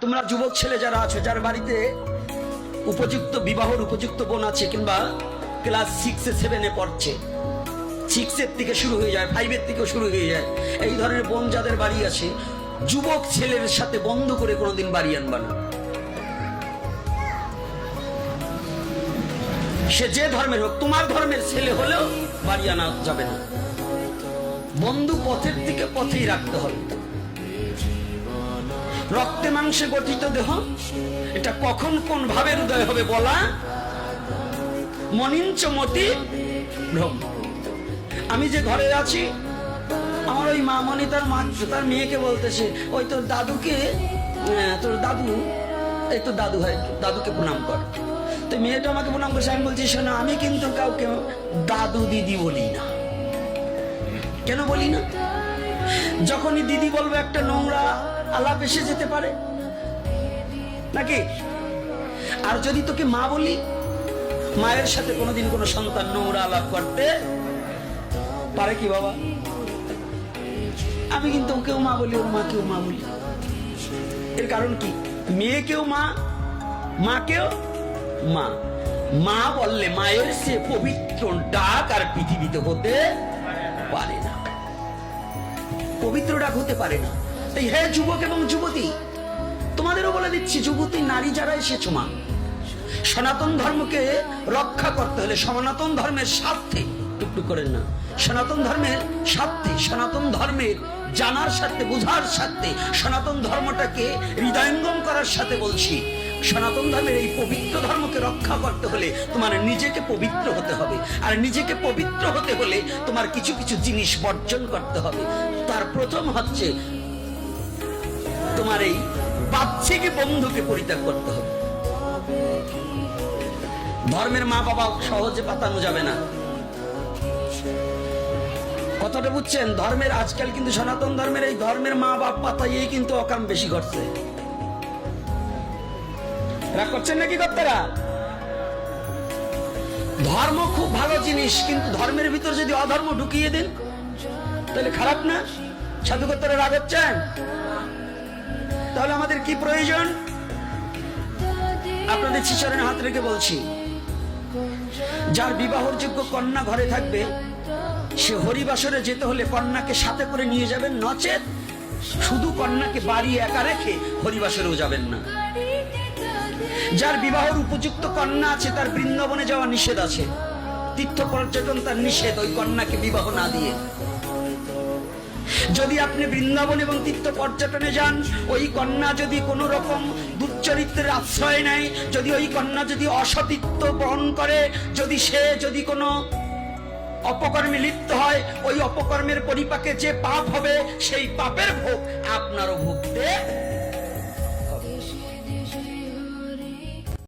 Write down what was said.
তোমরা যুবক ছেলে যারা আছো, যার বাড়িতে উপযুক্ত বিবাহের উপযুক্ত বোন আছে, কিংবা ক্লাস 6 7 পড়ছে, 6 থেকে শুরু হয়ে যায়, 5 থেকেও শুরু হয়ে যায়, এই ধরনের বোন যাদের বাড়ি আছে, যুবক ছেলের সাথে বন্ধ করে কোনোদিন বাড়ি আনবা না। সে যে ধর্মের হোক, তোমার ধর্মের ছেলে হলেও বাড়ি আনা যাবে না। বন্ধু পথের দিকে পথেই রাখতে হবে। রক্তে মাংসে গঠিত দেহ, এটা কখন কোন ভাবে হৃদয় হবে বলা মনিঞ্চ মতি ভ্রম। আমি যে ঘরে আছি, আমার ওই মা মনি তার মেয়েকে বলতেছে, ওই তোর দাদুকে, তোর দাদু, এই তো দাদু হয়, দাদুকে প্রণাম কর। তো মেয়েটা আমাকে প্রণাম করছে। আমি বলছি, শোনো, আমি কিন্তু কাউকে দাদু দিদি বলি না। কেন বলি না? যখনই দিদি বলবো একটা নোংরা আলাপ এসে যেতে পারে নাকি? আর যদি তোকে মা বলি, মায়ের সাথে কোনোদিন কোনো সন্তান নোংরা আলাপ করতে পারে কি বাবা? আমি কিন্তু ওকেও মা বলি, ওর মাকেও মা বলি। এর কারণ কি? মেয়েকেও মা, মাকেও মা। মা বললে মায়ের সে পবিত্র ডাক আর পৃথিবীতে হতে পারে না, পবিত্র ডাক হতে পারে না। তাই হে যুবক এবং যুবতী, তোমাদেরও বলে দিচ্ছি, যুবতী নারী যারা এসেছো, মা, সনাতন ধর্মকে রক্ষা করতে হলে সনাতন ধর্মের স্বার্থে, টুকটুক করেন না, সনাতন ধর্মের স্বার্থে, সনাতন ধর্মের জানার সাথে, বোঝার সাথে, সনাতন ধর্মটাকে হৃদয়ঙ্গম করার সাথে বলছি, সনাতন ধর্মের এই পবিত্র ধর্মকে রক্ষা করতে হলে তোমার নিজেকে পবিত্র হতে হবে। আর নিজেকে পবিত্র হতে হলে তোমার কিছু কিছু জিনিস বর্জন করতে হবে। তার প্রথম হচ্ছে তোমার এই বাহ্যিক বন্ধুকে পরিত্যাগ করতে হবে। ধর্মের মা বাবা সহজে পাতানো যাবে না, কথাটা বুঝছেন? ধর্মের আজকাল কিন্তু সনাতন ধর্মের এই ধর্মের মা বাপ পাতাইয়েই কিন্তু অকাম বেশি ঘটছে। রাগ করছেন নাকি কর্তারা? ধর্ম খুব ভালো জিনিস, কিন্তু ধর্মের ভিতর যদি অধর্ম ঢুকিয়ে দেন তাহলে খারাপ না? সাধু কর্তারা রাগ হচ্ছেন? তাহলে আমাদের কি প্রয়োজন? আপনাদের শিশরের হাত রেখে বলছি, যার বিবাহর যোগ্য কন্যা ঘরে থাকবে, সে হরিবাসরে যেতে হলে কন্যাকে সাথে করে নিয়ে যাবেন, নচেত শুধু কন্যাকে বাড়ি একা রেখে হরিবাসরেও যাবেন না। যার বিবাহের উপযুক্ত কন্যা আছে, তার বৃন্দাবনে যাওয়া নিষেধ আছে, তীর্থ পর্যটন তার নিষেধ, ওই কন্যাকে বিবাহ না দিয়ে। যদি আপনি বৃন্দাবন এবং তীর্থ পর্যটনে যান, ওই কন্যা যদি কোনো রকম দুশ্চরিত্রের আশ্রয় নেয়, যদি ওই কন্যা যদি অসতীত্ব বহন করে, যদি কোনো অপকর্মে লিপ্ত হয়, ওই অপকর্মের পরিপাকে যে পাপ হবে, সেই পাপের ভোগ আপনারও